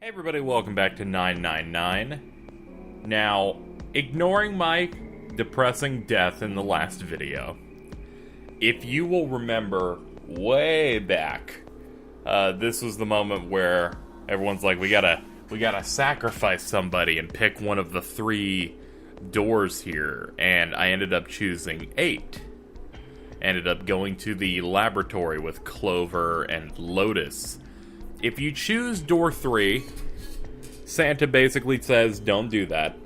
Hey everybody, welcome back to 999. Now, ignoring my depressing death in the last video, if you will remember way back, this was the moment where everyone's like, we gotta sacrifice somebody and pick one of the 3 doors here, and I ended up choosing 8. Ended up going to the laboratory with Clover and Lotus. If you choose door 3, Santa basically says, don't do that.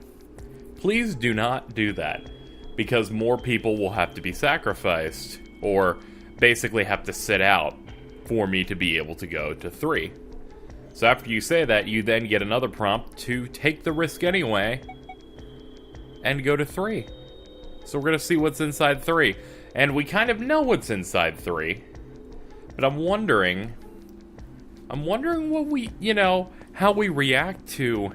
Please do not do that, because more people will have to be sacrificed, or basically have to sit out for me to be able to go to 3. So after you say that, you then get another prompt to take the risk anyway, and go to 3. So we're going to see what's inside 3. And we kind of know what's inside 3, but I'm wondering what we, how we react to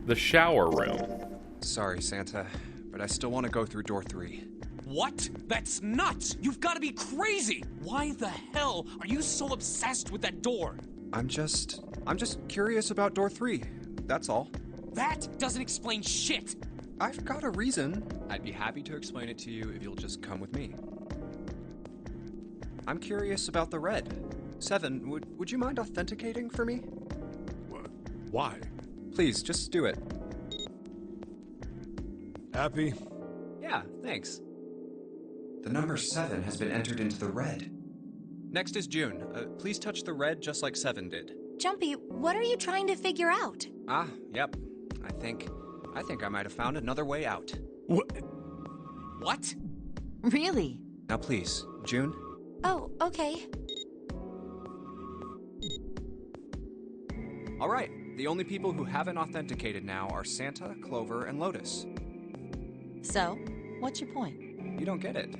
the shower room. Sorry, Santa, but I still want to go through door 3. What? That's nuts! You've got to be crazy! Why the hell are you so obsessed with that door? I'm just curious about door 3. That's all. That doesn't explain shit! I've got a reason. I'd be happy to explain it to you if you'll just come with me. I'm curious about the red. 7, would you mind authenticating for me? Why? Please, just do it. Happy? Yeah, thanks. The number 7 has been entered into the red. Next is June. Please touch the red just like 7 did. Jumpy, what are you trying to figure out? Yep. I think I might have found another way out. What? Really? Now please, June. Oh, okay. All right, the only people who haven't authenticated now are Santa, Clover, and Lotus. So, what's your point? You don't get it.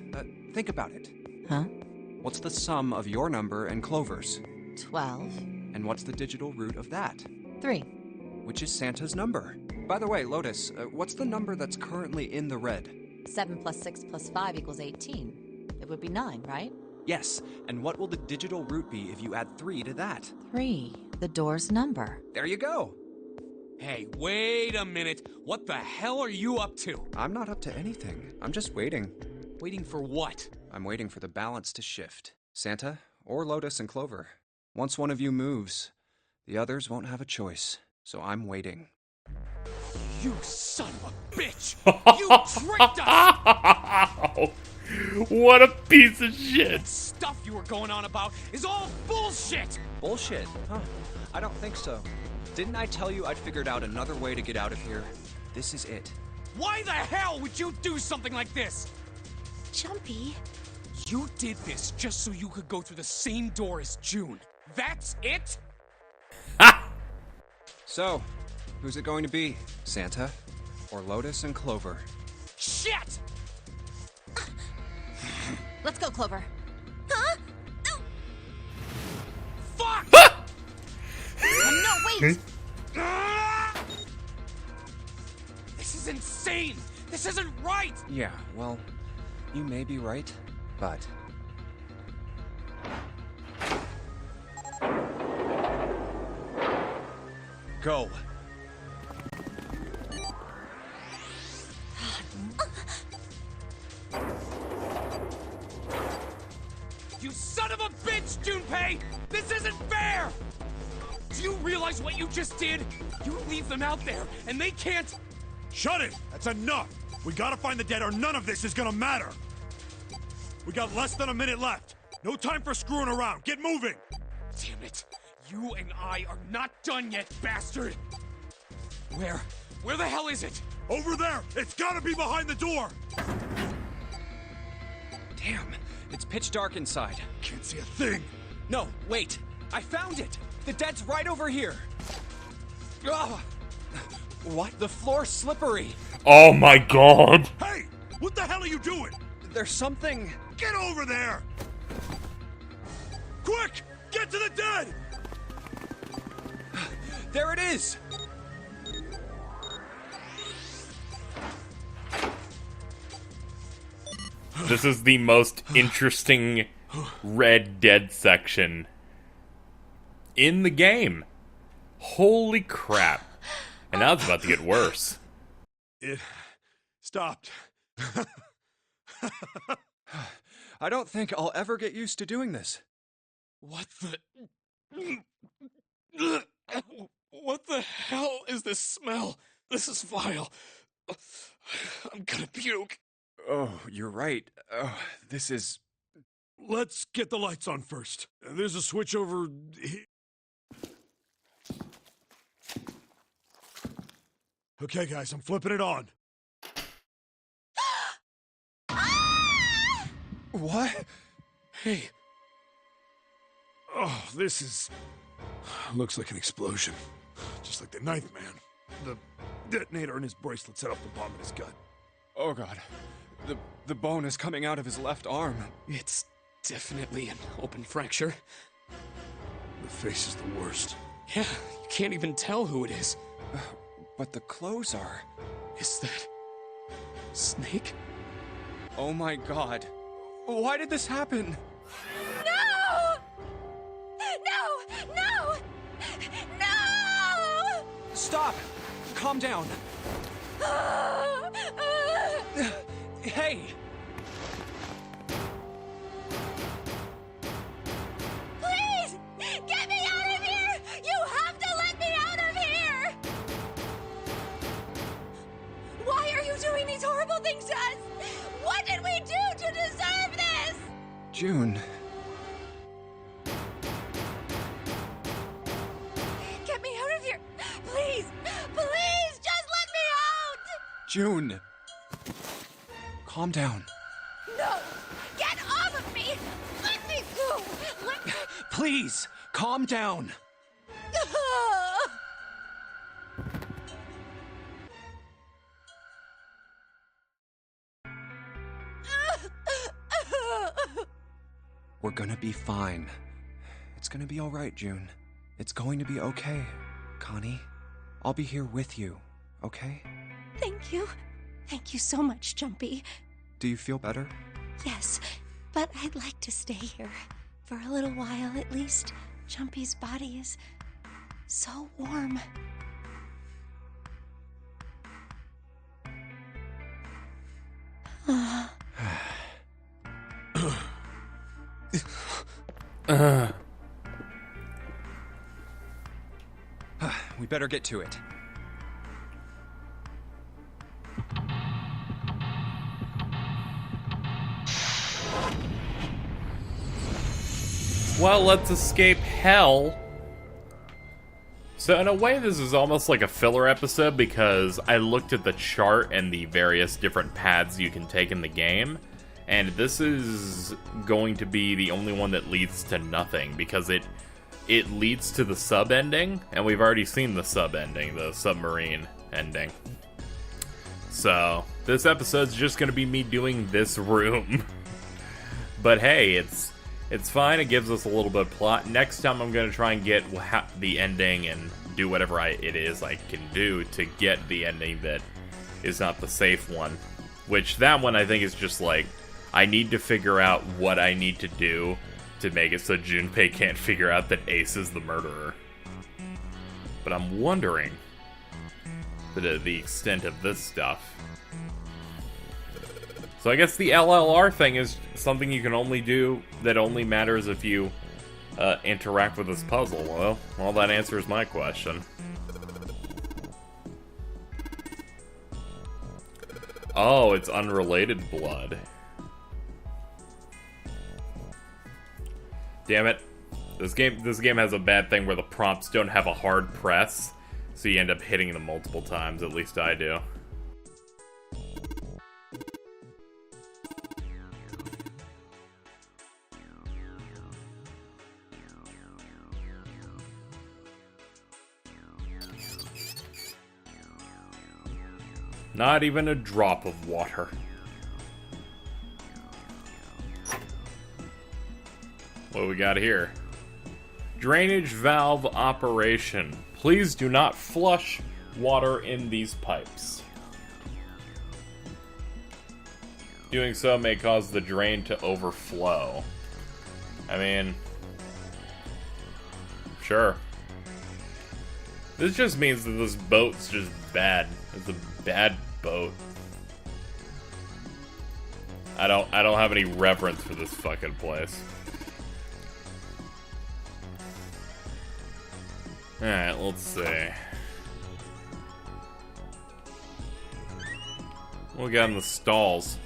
Think about it. Huh? What's the sum of your number and Clover's? 12. And what's the digital root of that? 3. Which is Santa's number. By the way, Lotus, what's the number that's currently in the red? 7 plus 6 plus 5 equals 18. It would be 9, right? Yes, and what will the digital root be if you add 3 to that? 3. The door's number. There you go. Hey, wait a minute. What the hell are you up to? I'm not up to anything. I'm just waiting. Waiting for what? I'm waiting for the balance to shift. Santa, or Lotus and Clover. Once one of you moves, the others won't have a choice. So I'm waiting. You son of a bitch! You tricked us! What a piece of shit! That stuff you were going on about is all bullshit! Bullshit? Huh. I don't think so. Didn't I tell you I'd figured out another way to get out of here? This is it. Why the hell would you do something like this? Jumpy. You did this just so you could go through the same door as June. That's it? So, who's it going to be? Santa? Or Lotus and Clover? Shit! Let's go, Clover. Huh? No. Fuck! No, wait! This is insane! This isn't right! Yeah, well, you may be right, but... Go. You son of a bitch, Junpei! This isn't fair! Do you realize what you just did? You leave them out there, and they can't... Shut it! That's enough! We gotta find the dead or none of this is gonna matter! We got less than a minute left. No time for screwing around. Get moving! Damn it. You and I are not done yet, bastard! Where the hell is it? Over there! It's gotta be behind the door! Damn, it's pitch dark inside. Can't see a thing! No, wait! I found it! The dead's right over here! Ugh. What? The floor's slippery! Oh my god! Hey! What the hell are you doing? There's something... Get over there! Quick! Get to the dead! There it is! This is the most interesting Red Dead section in the game. Holy crap. And now it's about to get worse. It stopped. I don't think I'll ever get used to doing this. What the... What the hell is this smell? This is vile. I'm gonna puke. Oh, you're right. Oh, this is... Let's get the lights on first. There's a switch over here. Okay, guys, I'm flipping it on. What? Hey, Oh, this is... Looks like an explosion. Just like the Ninth Man. The detonator in his bracelet set off the bomb in his gut. Oh god. The bone is coming out of his left arm. it's definitely an open fracture. The face is the worst. Yeah, you can't even tell who it is. But the clothes are... Is that... Snake? Oh my god. Why did this happen? No! No! No! No! Stop! Calm down. Hey! Please! Get me out of here! You have to let me out of here! Why are you doing these horrible things to us? What did we do to deserve this? June. Get me out of here! Please! Please! Just let me out! June! Calm down. No! Get off of me! Let me go! Let me... Please! Calm down! We're gonna be fine. It's gonna be alright, June. It's going to be okay, Connie. I'll be here with you, okay? Thank you. Thank you so much, Jumpy. Do you feel better? Yes, but I'd like to stay here. For a little while, at least. Jumpy's body is so warm. We better get to it. Well, let's escape hell. So in a way, this is almost like a filler episode because I looked at the chart and the various different paths you can take in the game, and this is going to be the only one that leads to nothing because it leads to the sub ending, and we've already seen the sub ending, the submarine ending. So this episode's just going to be me doing this room. But hey, it's fine. It gives us a little bit of plot. Next time I'm going to try and get the ending and do whatever it is I can do to get the ending that is not the safe one. Which, that one I think is just like, I need to figure out what I need to do to make it so Junpei can't figure out that Ace is the murderer. But I'm wondering the extent of this stuff. So I guess the LLR thing is something you can only do that only matters if you interact with this puzzle. Well, that answers my question. Oh, it's unrelated blood. Damn it. This game has a bad thing where the prompts don't have a hard press, so you end up hitting them multiple times, at least I do. Not even a drop of water. What do we got here? Drainage valve operation. Please do not flush water in these pipes. Doing so may cause the drain to overflow. I mean, sure. This just means that this boat's just bad. It's a bad boat. I don't have any reverence for this fucking place. Alright, let's see. What we got in the stalls?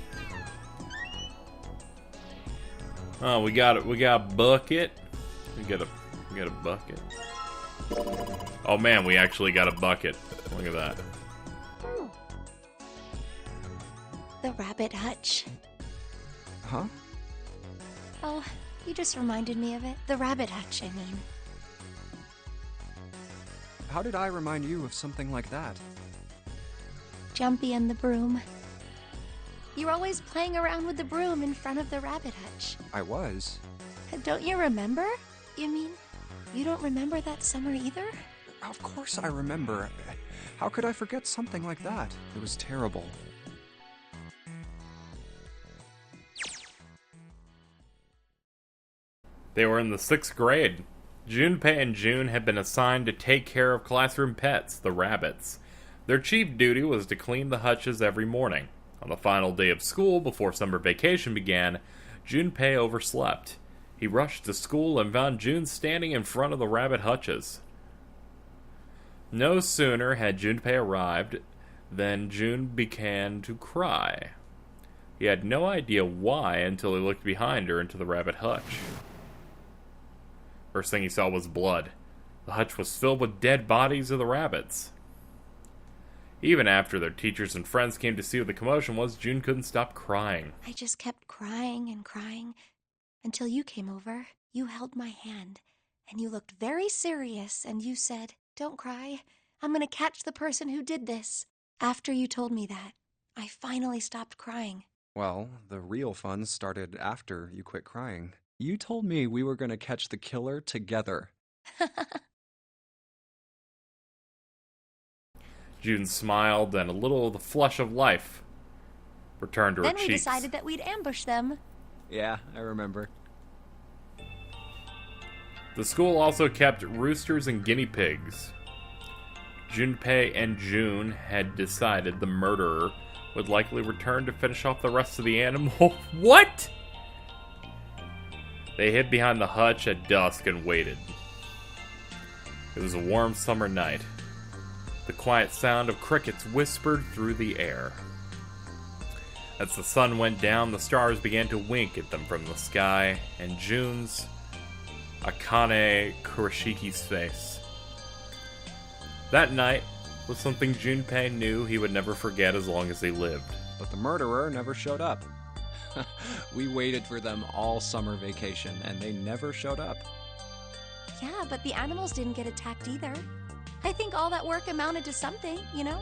Oh, we got a bucket. We got a bucket. Oh man, we actually got a bucket. Look at that. The rabbit hutch. Huh? Oh, you just reminded me of it. The rabbit hutch, I mean. How did I remind you of something like that? Jumpy and the broom. You're always playing around with the broom in front of the rabbit hutch. I was. Don't you remember? You mean, you don't remember that summer either? Of course I remember. How could I forget something like that? It was terrible. They were in the 6th grade. Junpei and June had been assigned to take care of classroom pets, the rabbits. Their chief duty was to clean the hutches every morning. On the final day of school, before summer vacation began, Junpei overslept. He rushed to school and found June standing in front of the rabbit hutches. No sooner had Junpei arrived than June began to cry. He had no idea why until he looked behind her into the rabbit hutch. First thing he saw was blood. The hutch was filled with dead bodies of the rabbits. Even after their teachers and friends came to see what the commotion was, June couldn't stop crying. I just kept crying and crying until you came over. You held my hand, and you looked very serious, and you said, "Don't cry. I'm going to catch the person who did this." After you told me that, I finally stopped crying. Well, the real fun started after you quit crying. You told me we were going to catch the killer together. June smiled, and a little of the flush of life returned to her Then we cheeks. decided that we'd ambush them. Yeah, I remember. The school also kept roosters and guinea pigs. Junpei and June had decided the murderer would likely return to finish off the rest of the animal. What? They hid behind the hutch at dusk and waited. It was a warm summer night. The quiet sound of crickets whispered through the air. As the sun went down, the stars began to wink at them from the sky, and June's Akane Kuroshiki's face. That night was something Junpei knew he would never forget as long as he lived. But the murderer never showed up. We waited for them all summer vacation, and they never showed up. Yeah, but the animals didn't get attacked either. I think all that work amounted to something, you know?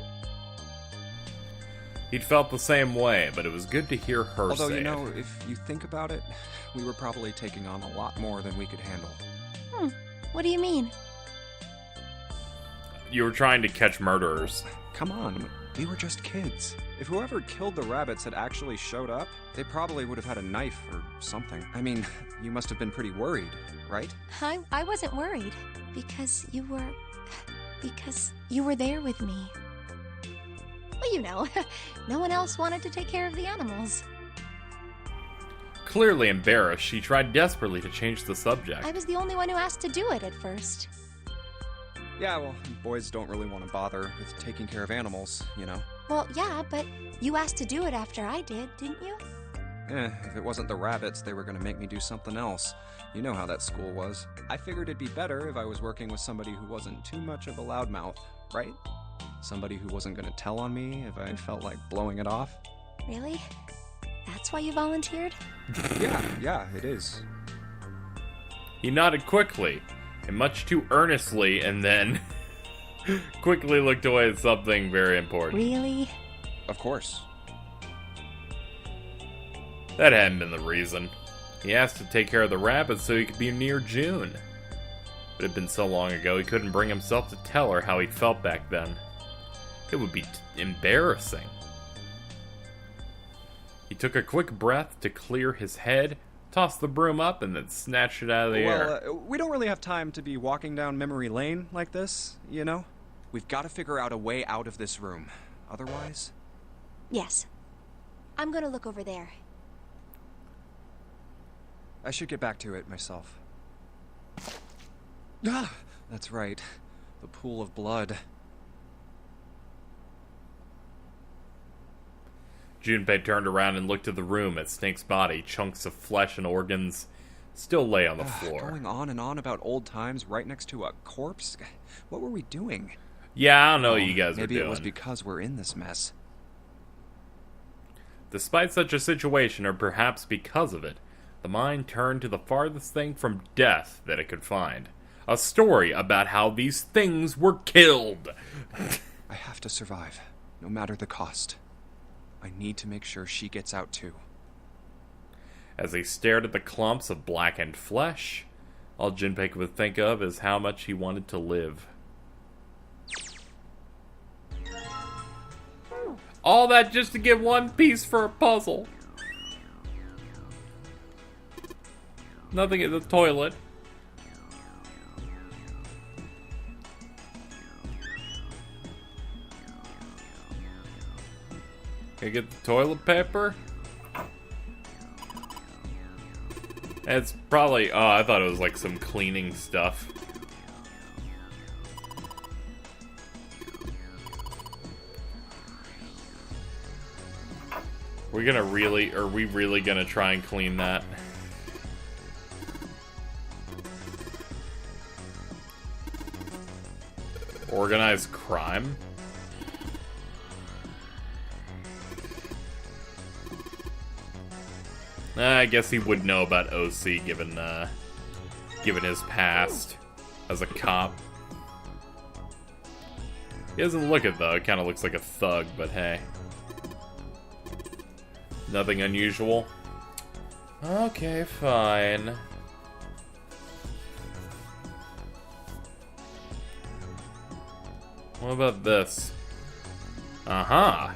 He'd felt the same way, but it was good to hear her Although, say you know, it. if you think about it, we were probably taking on a lot more than we could handle. What do you mean? You were trying to catch murderers. Come on, we were just kids. If whoever killed the rabbits had actually showed up, they probably would have had a knife or something. I mean, you must have been pretty worried, right? I wasn't worried because you were there with me. Well, you know, no one else wanted to take care of the animals. Clearly embarrassed, she tried desperately to change the subject. I was the only one who asked to do it at first. Yeah, well, boys don't really want to bother with taking care of animals, you know? Well, yeah, but you asked to do it after I did, didn't you? If it wasn't the rabbits, they were going to make me do something else. You know how that school was. I figured it'd be better if I was working with somebody who wasn't too much of a loudmouth, right? Somebody who wasn't going to tell on me if I felt like blowing it off. Really? That's why you volunteered? Yeah, it is. He nodded quickly, and much too earnestly, and then quickly looked away at something very important. Really? Of course. That hadn't been the reason. He asked to take care of the rabbits so he could be near June. It had been so long ago he couldn't bring himself to tell her how he felt back then. It would be embarrassing. He took a quick breath to clear his head, tossed the broom up, and then snatched it out of the air. We don't really have time to be walking down memory lane like this, you know? We've got to figure out a way out of this room. Otherwise... Yes. I'm gonna look over there. I should get back to it myself. Ah! That's right. The pool of blood. Junpei turned around and looked at the room at Snake's body. Chunks of flesh and organs still lay on the floor. Going on and on about old times right next to a corpse? What were we doing? Yeah, I don't know what you guys are doing. Maybe it was because we're in this mess. Despite such a situation, or perhaps because of it, the mind turned to the farthest thing from death that it could find. A story about how these things were killed. I have to survive, no matter the cost. I need to make sure she gets out too. As he stared at the clumps of blackened flesh, all Junpei could think of is how much he wanted to live. All that just to get one piece for a puzzle. Nothing in the toilet. Can I get the toilet paper? It's probably... Oh, I thought it was like some cleaning stuff. Are we really gonna try and clean that? Organized crime? I guess he would know about OC given his past as a cop. He doesn't look it though, it kinda looks like a thug, but hey. Nothing unusual. Okay, fine. What about this? Uh-huh.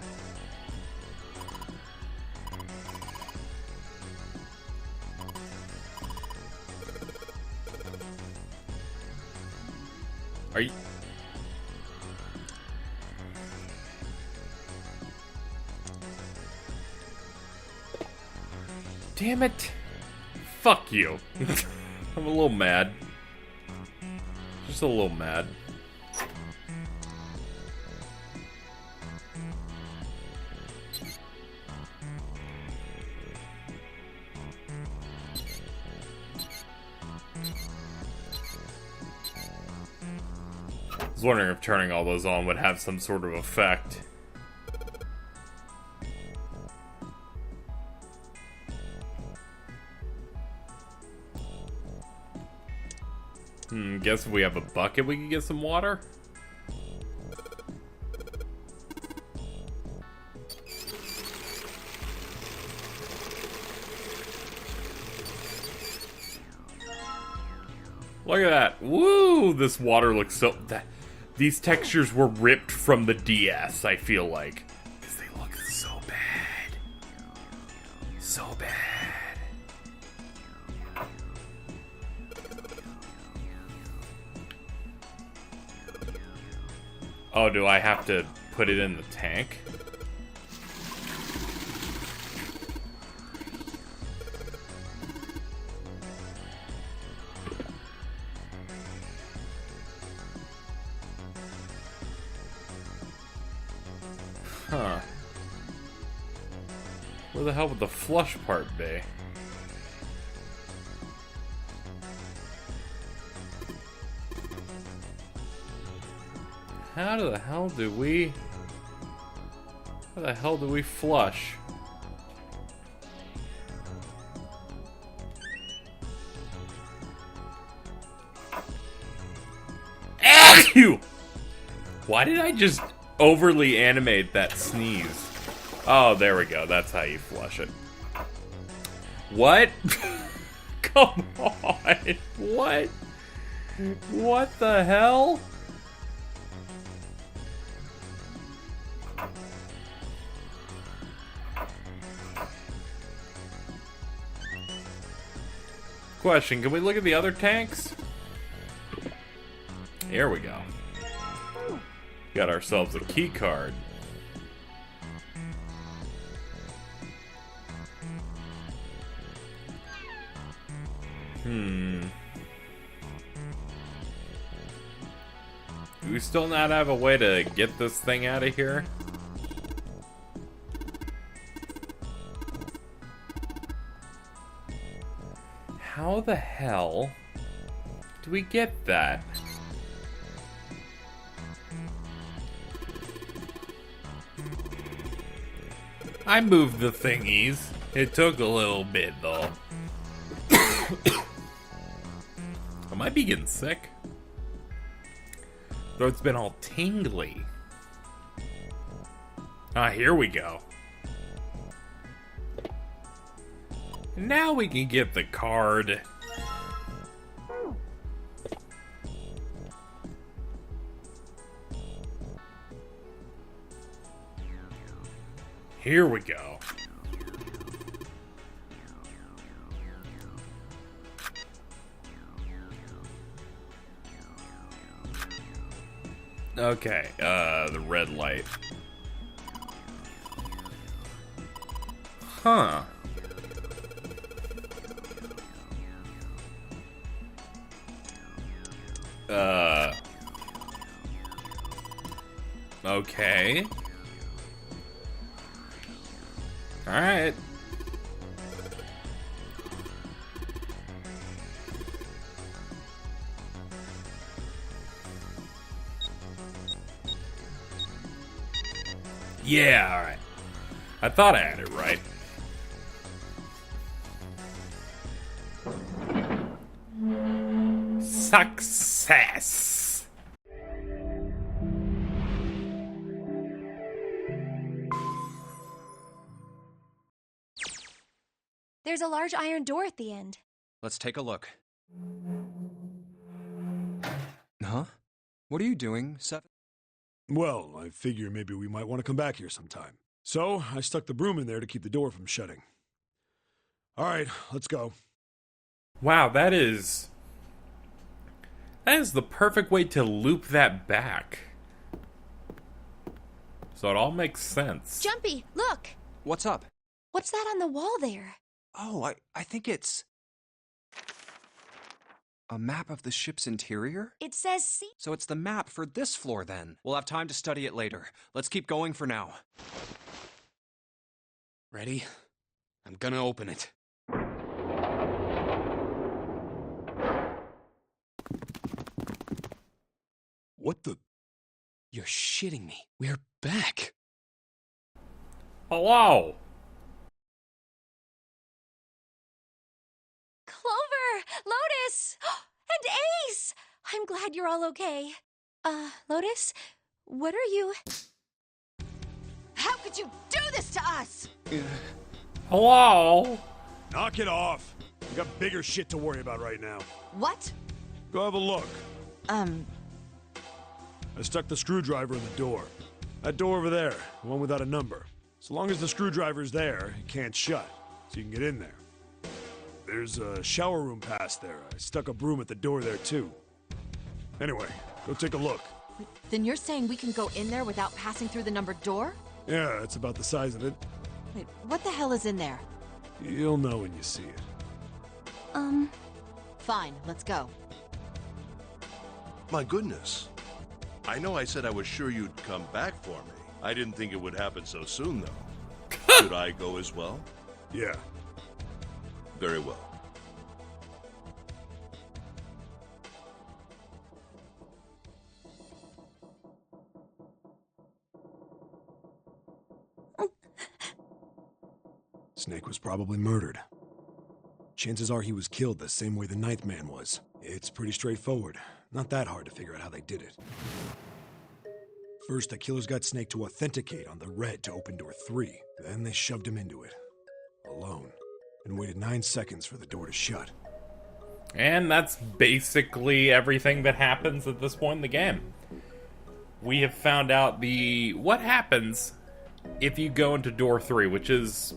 Are you... Damn it. Fuck you. I'm a little mad. Just a little mad. I was wondering if turning all those on would have some sort of effect. Guess if we have a bucket, we can get some water? Look at that. Woo! This water looks so... These textures were ripped from the DS, I feel like. Because they look so bad. So bad. Oh, do I have to put it in the tank? Huh. Where the hell would the flush part be? How the hell do we flush? Achoo! Why did I just overly animate that sneeze? Oh, there we go. That's how you flush it. What? Come on. What? What the hell? Question, can we look at the other tanks? Here we go. Got ourselves a key card. Do we still not have a way to get this thing out of here? How the hell do we get that? I moved the thingies. It took a little bit, though. I might be getting sick. Throat's been all tingly. Ah, here we go. Now we can get the card. Here we go. Okay, the red light. Huh. Okay. Alright. Yeah, alright. I thought I had it right. Success! There's a large iron door at the end. Let's take a look. Huh? What are you doing, Seven? Well, I figure maybe we might want to come back here sometime. So, I stuck the broom in there to keep the door from shutting. Alright, let's go. Wow, that is the perfect way to loop that back. So it all makes sense. Jumpy, look! What's up? What's that on the wall there? Oh, I think it's a map of the ship's interior? It says C. So it's the map for this floor then. We'll have time to study it later. Let's keep going for now. Ready? I'm gonna open it. What the? You're shitting me. We're back. Hello! Clover! Lotus! And Ace! I'm glad you're all okay. Lotus? What are you... How could you do this to us? Hello! Knock it off! We got bigger shit to worry about right now. What? Go have a look. I stuck the screwdriver in the door. That door over there, the one without a number. So long as the screwdriver's there, it can't shut, so you can get in there. There's a shower room past there. I stuck a broom at the door there, too. Anyway, go take a look. Then you're saying we can go in there without passing through the numbered door? Yeah, it's about the size of it. Wait, what the hell is in there? You'll know when you see it. Fine, let's go. My goodness. I know I said I was sure you'd come back for me. I didn't think it would happen so soon, though. Should I go as well? Yeah. Very well. Snake was probably murdered. Chances are he was killed the same way the Ninth Man was. It's pretty straightforward. Not that hard to figure out how they did it. First, the killers got Snake to authenticate on the red to open door 3. Then they shoved him into it. Alone. And waited 9 seconds for the door to shut. And that's basically everything that happens at this point in the game. We have found out what happens if you go into door 3, which is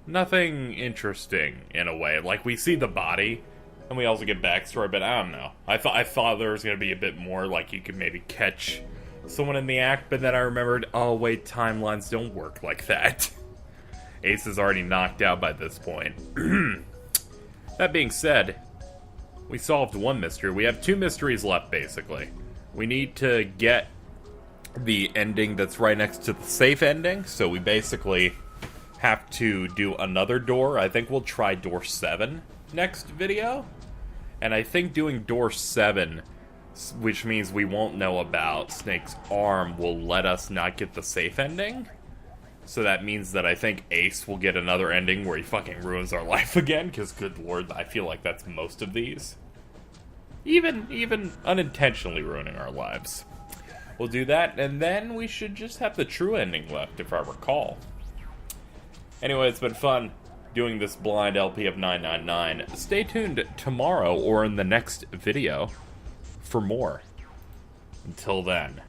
nothing interesting in a way. Like, we see the body, and we also get backstory, but I don't know. I thought there was going to be a bit more, like you could maybe catch someone in the act, but then I remembered, oh wait, timelines don't work like that. Ace is already knocked out by this point. That being said, we solved one mystery. We have 2 mysteries left, basically. We need to get the ending that's right next to the safe ending, so we basically have to do another door. I think we'll try door 7 next video. And I think doing door 7, which means we won't know about Snake's arm, will let us not get the safe ending. So that means that I think Ace will get another ending where he fucking ruins our life again, because good lord, I feel like that's most of these. Even unintentionally ruining our lives. We'll do that, and then we should just have the true ending left, if I recall. Anyway, it's been fun doing this blind LP of 999. Stay tuned tomorrow or in the next video for more. Until then.